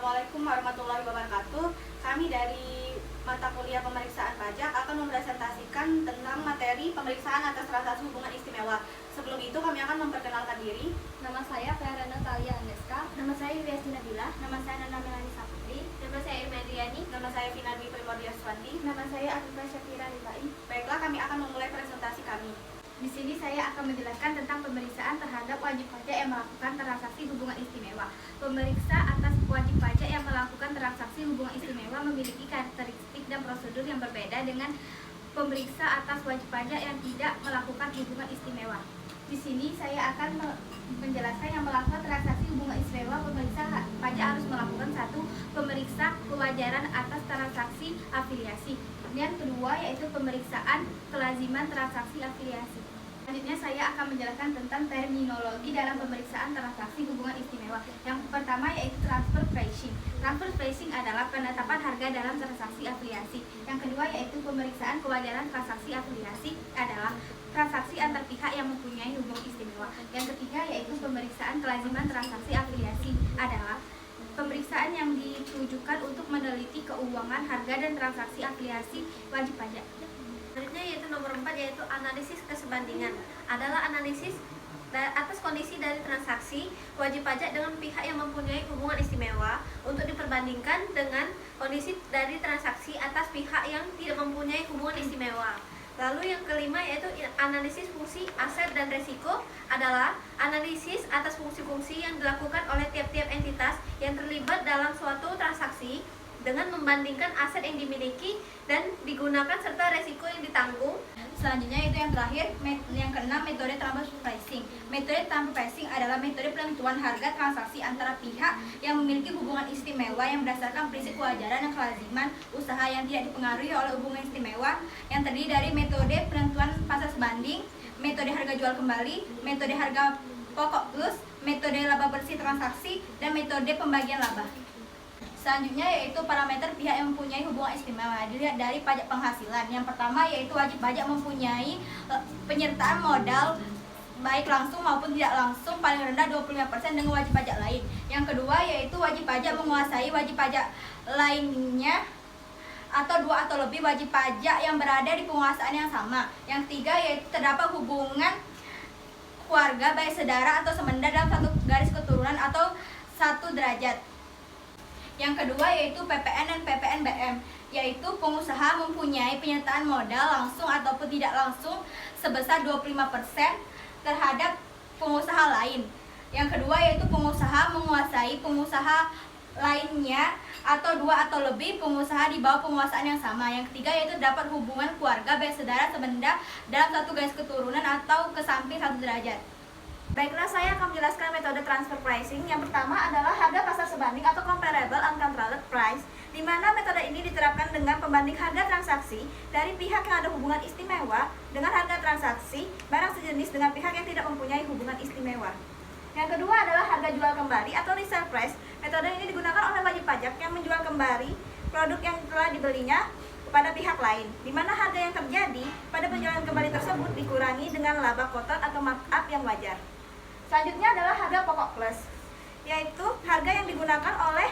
Assalamualaikum warahmatullahi wabarakatuh. Kami dari mata kuliah pemeriksaan pajak akan mempresentasikan tentang materi pemeriksaan atas transaksi hubungan istimewa. Sebelum itu kami akan memperkenalkan diri. Nama saya Farhana Talia Andeska. Nama saya Yuliasti Nabila. Nama saya Nana Melani Saputri. Nama saya Irmadiani. Nama saya Finadi Primordiaswanti. Nama saya Afifah Syafira Rifai. Baiklah, kami akan memulai presentasi kami. Di sini saya akan menjelaskan tentang pemeriksaan terhadap wajib pajak yang melakukan transaksi hubungan istimewa. Pemeriksa atas wajib pajak yang melakukan transaksi hubungan istimewa memiliki karakteristik dan prosedur yang berbeda dengan pemeriksa atas wajib pajak yang tidak melakukan hubungan istimewa. Di sini saya akan menjelaskan yang melakukan transaksi hubungan istimewa. Pemeriksa pajak harus melakukan satu, pemeriksa kewajaran atas transaksi afiliasi. Yang kedua yaitu pemeriksaan kelaziman transaksi afiliasi. Selanjutnya saya akan menjelaskan tentang terminologi dalam pemeriksaan transaksi hubungan istimewa. Yang pertama yaitu transfer pricing. Transfer pricing adalah penetapan harga dalam transaksi afiliasi. Yang kedua yaitu pemeriksaan kewajaran transaksi afiliasi adalah transaksi antar pihak yang mempunyai hubungan istimewa. Yang ketiga yaitu pemeriksaan kelaziman transaksi afiliasi adalah pemeriksaan yang ditujukan untuk meneliti keuangan, harga, dan transaksi afiliasi wajib pajak. Selanjutnya yaitu nomor 4 yaitu analisis kesebandingan. Adalah analisis atas kondisi dari transaksi wajib pajak dengan pihak yang mempunyai hubungan istimewa untuk diperbandingkan dengan kondisi dari transaksi atas pihak yang tidak mempunyai hubungan istimewa. Lalu yang kelima yaitu analisis fungsi aset dan resiko adalah analisis atas fungsi-fungsi yang dilakukan oleh tiap-tiap entitas yang terlibat dalam suatu transaksi dengan membandingkan aset yang dimiliki dan digunakan serta resiko yang ditanggung. Selanjutnya itu yang terakhir, yang keenam, metode transfer pricing. Metode transfer pricing adalah metode penentuan harga transaksi antara pihak yang memiliki hubungan istimewa yang berdasarkan prinsip kewajaran dan kelaziman usaha yang tidak dipengaruhi oleh hubungan istimewa, yang terdiri dari metode penentuan pasar sebanding, metode harga jual kembali, metode harga pokok plus, metode laba bersih transaksi, dan metode pembagian laba. Selanjutnya yaitu parameter pihak yang mempunyai hubungan istimewa. Dilihat dari pajak penghasilan. Yang pertama yaitu wajib pajak mempunyai penyertaan modal baik langsung maupun tidak langsung paling rendah 25% dengan wajib pajak lain. Yang kedua yaitu wajib pajak menguasai wajib pajak lainnya atau dua atau lebih wajib pajak yang berada di penguasaan yang sama. Yang ketiga yaitu terdapat hubungan keluarga baik saudara atau semenda dalam satu garis keturunan atau satu derajat. Yang kedua yaitu PPN dan PPNBM, yaitu pengusaha mempunyai penyertaan modal langsung ataupun tidak langsung sebesar 25% terhadap pengusaha lain. Yang kedua yaitu pengusaha menguasai pengusaha lainnya atau dua atau lebih pengusaha di bawah penguasaan yang sama. Yang ketiga yaitu dapat hubungan keluarga baik saudara semenda dalam satu garis keturunan atau ke samping satu derajat. Baiklah, saya akan menjelaskan metode transfer pricing. Yang pertama adalah harga pasar sebanding atau comparable uncontrolled price, di mana metode ini diterapkan dengan pembanding harga transaksi dari pihak yang ada hubungan istimewa dengan harga transaksi barang sejenis dengan pihak yang tidak mempunyai hubungan istimewa. Yang kedua adalah harga jual kembali atau resale price. Metode ini digunakan oleh wajib pajak yang menjual kembali produk yang telah dibelinya kepada pihak lain, di mana harga yang terjadi pada penjualan kembali tersebut dikurangi dengan laba kotor atau markup yang wajar. Selanjutnya adalah harga pokok plus, yaitu harga yang digunakan oleh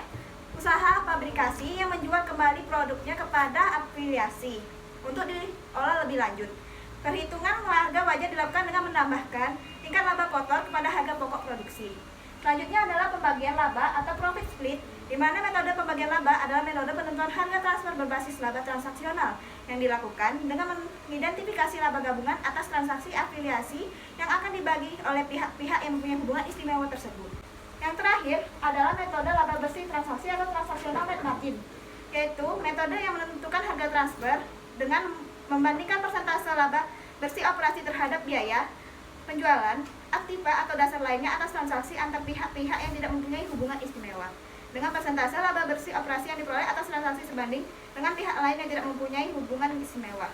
usaha pabrikasi yang menjual kembali produknya kepada afiliasi untuk diolah lebih lanjut. Perhitungan harga wajar dilakukan dengan menambahkan tingkat laba kotor kepada harga pokok produksi. Selanjutnya adalah pembagian laba atau profit split, di mana metode pembagian laba adalah metode penentuan harga transfer berbasis laba transaksional yang dilakukan dengan mengidentifikasi laba gabungan atas transaksi afiliasi yang akan dibagi oleh pihak-pihak yang mempunyai hubungan istimewa tersebut. Yang terakhir adalah metode laba bersih transaksi atau transaksional net margin, yaitu metode yang menentukan harga transfer dengan membandingkan persentase laba bersih operasi terhadap biaya penjualan, aktiva atau dasar lainnya atas transaksi antar pihak-pihak yang tidak mempunyai hubungan istimewa, dengan persentase laba bersih operasi yang diperoleh atas transaksi sebanding dengan pihak lain yang tidak mempunyai hubungan istimewa.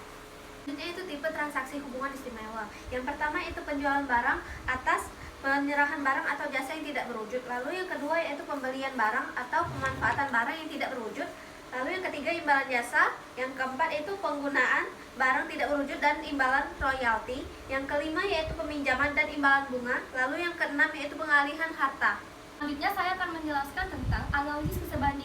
Selanjutnya itu tipe transaksi hubungan istimewa. Yang pertama itu penjualan barang atas penyerahan barang atau jasa yang tidak berwujud. Lalu yang kedua yaitu pembelian barang atau pemanfaatan barang yang tidak berwujud. Lalu yang ketiga imbalan jasa. Yang keempat itu penggunaan barang tidak berwujud dan imbalan royalti. Yang kelima yaitu peminjaman dan imbalan bunga. Lalu yang keenam yaitu pengalihan harta. Selanjutnya saya akan menjelaskan tentang analisis kesebandingan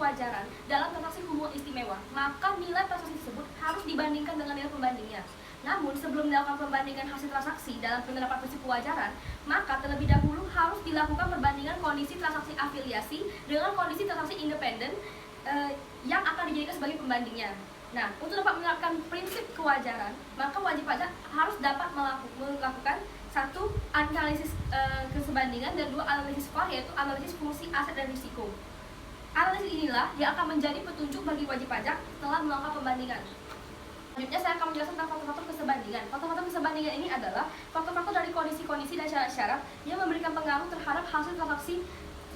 kewajaran dalam transaksi hubungan istimewa, maka nilai transaksi tersebut harus dibandingkan dengan nilai pembandingnya. Namun, sebelum dilakukan pembandingan hasil transaksi dalam penerapan prinsip kewajaran, maka terlebih dahulu harus dilakukan perbandingan kondisi transaksi afiliasi dengan kondisi transaksi independen yang akan dijadikan sebagai pembandingnya. Nah, untuk dapat menerapkan prinsip kewajaran, maka wajib pajak harus dapat melakukan satu, analisis kesebandingan, dan dua, analisis VAR, yaitu analisis fungsi aset dan risiko. Analisis inilah yang akan menjadi petunjuk bagi wajib pajak setelah melakukan pembandingan. Selanjutnya saya akan menjelaskan tentang faktor-faktor kesebandingan. Faktor-faktor kesebandingan ini adalah faktor-faktor dari kondisi-kondisi dan syarat-syarat yang memberikan pengaruh terhadap hasil transaksi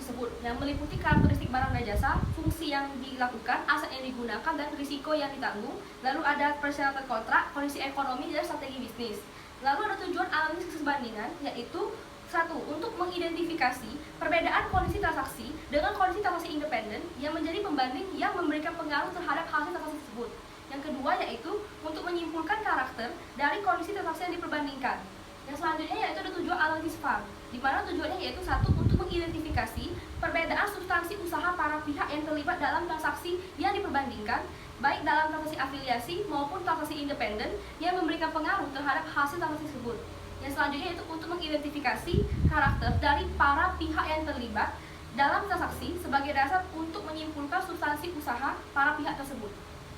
tersebut, yang meliputi karakteristik barang dan jasa, fungsi yang dilakukan, aset yang digunakan, dan risiko yang ditanggung. Lalu ada persyaratan kontrak, kondisi ekonomi, dan strategi bisnis. Lalu ada tujuan analisis kesebandingan, yaitu satu, untuk mengidentifikasi perbedaan kondisi transaksi dengan kondisi transaksi independen yang menjadi pembanding yang memberikan pengaruh terhadap hasil transaksi tersebut. Yang kedua yaitu untuk menyimpulkan karakter dari kondisi transaksi yang diperbandingkan. Yang selanjutnya yaitu ada tujuan analisis VAR, di mana tujuannya yaitu satu, untuk mengidentifikasi perbedaan substansi usaha para pihak yang terlibat dalam transaksi yang diperbandingkan, baik dalam transaksi afiliasi maupun transaksi independen yang memberikan pengaruh terhadap hasil transaksi tersebut. Yang selanjutnya yaitu untuk mengidentifikasi karakter dari para pihak yang terlibat dalam transaksi sebagai dasar untuk menyimpulkan substansi usaha para pihak tersebut.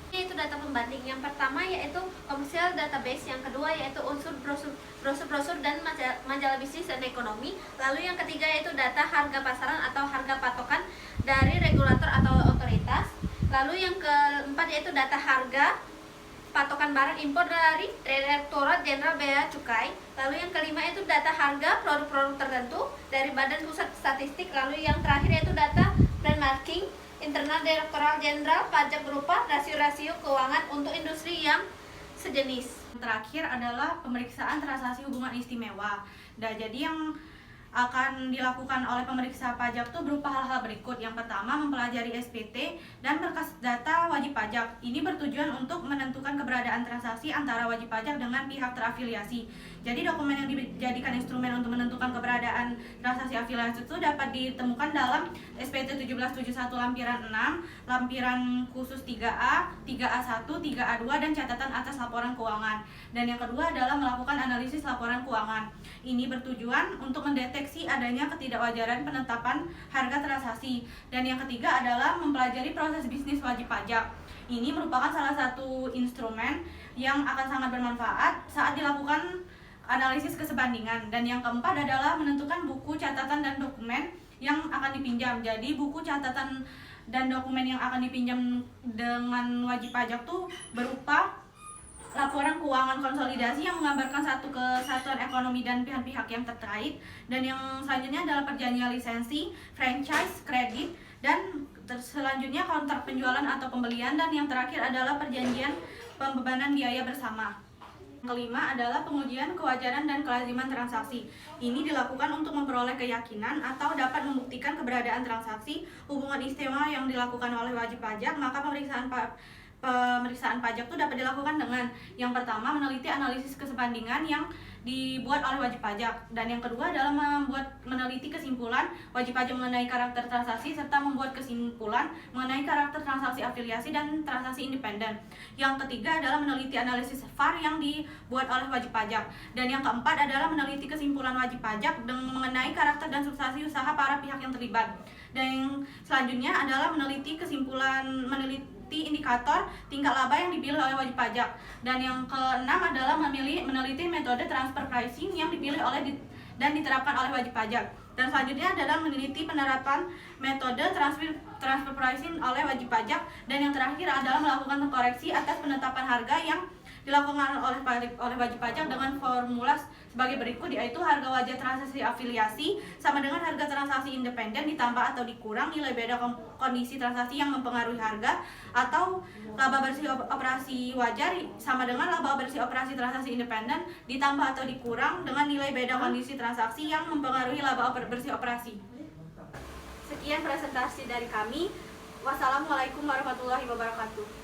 Yaitu data pembanding. Yang pertama yaitu komersial database, yang kedua yaitu unsur brosur dan majalah bisnis dan ekonomi. Lalu yang ketiga yaitu data harga pasaran atau harga patokan dari regulator atau otoritas. Lalu yang keempat yaitu data harga patokan barang impor dari Direktorat Jenderal Bea Cukai. Lalu yang kelima yaitu data harga produk-produk tertentu dari Badan Pusat Statistik. Lalu yang terakhir yaitu data landmarking internal Direktorat Jenderal Pajak berupa rasio-rasio keuangan untuk industri yang sejenis. Terakhir adalah pemeriksaan transaksi hubungan istimewa. Nah, jadi yang akan dilakukan oleh pemeriksa pajak itu berupa hal-hal berikut. Yang pertama, mempelajari SPT dan berkas data wajib pajak. Ini bertujuan untuk menentukan keberadaan transaksi antara wajib pajak dengan pihak terafiliasi. Jadi dokumen yang dijadikan instrumen untuk menentukan keberadaan transaksi afiliasi itu dapat ditemukan dalam SPT 1771 lampiran 6, lampiran khusus 3A, 3A1, 3A2, dan catatan atas laporan keuangan. Dan yang kedua adalah melakukan analisis laporan keuangan. Ini bertujuan untuk mendeteksi adanya ketidakwajaran penetapan harga transaksi. Dan yang ketiga adalah mempelajari proses bisnis wajib pajak. Ini merupakan salah satu instrumen yang akan sangat bermanfaat saat dilakukan analisis kesebandingan. Dan yang keempat adalah menentukan buku catatan dan dokumen yang akan dipinjam. Jadi buku catatan dan dokumen yang akan dipinjam dengan wajib pajak tuh berupa laporan keuangan konsolidasi yang menggambarkan satu kesatuan ekonomi dan pihak-pihak yang terkait. Dan yang selanjutnya adalah perjanjian lisensi, franchise, kredit, dan selanjutnya kontrak penjualan atau pembelian. Dan yang terakhir adalah perjanjian pembebanan biaya bersama. Kelima adalah pengujian kewajaran dan kelaziman transaksi. Ini dilakukan untuk memperoleh keyakinan atau dapat membuktikan keberadaan transaksi hubungan istimewa yang dilakukan oleh wajib pajak. Maka pemeriksaan pajak itu dapat dilakukan dengan yang pertama, meneliti analisis kesebandingan yang dibuat oleh wajib pajak, dan yang kedua adalah meneliti kesimpulan wajib pajak mengenai karakter transaksi serta membuat kesimpulan mengenai karakter transaksi afiliasi dan transaksi independen. Yang ketiga adalah meneliti analisis VAR yang dibuat oleh wajib pajak, dan yang keempat adalah meneliti kesimpulan wajib pajak mengenai karakter dan substansi usaha para pihak yang terlibat. Dan yang selanjutnya adalah meneliti indikator tingkat laba yang dipilih oleh wajib pajak. Dan yang keenam adalah meneliti metode transfer pricing yang dipilih dan diterapkan oleh wajib pajak. Dan selanjutnya adalah meneliti penerapan metode transfer pricing oleh wajib pajak. Dan yang terakhir adalah melakukan koreksi atas penetapan harga yang dilakukan oleh wajib pajak dengan formula sebagai berikut, yaitu harga wajar transaksi afiliasi sama dengan harga transaksi independen ditambah atau dikurang nilai beda kondisi transaksi yang mempengaruhi harga, atau laba bersih operasi wajar sama dengan laba bersih operasi transaksi independen ditambah atau dikurang dengan nilai beda kondisi transaksi yang mempengaruhi laba bersih operasi. Sekian presentasi dari kami. Wassalamualaikum warahmatullahi wabarakatuh.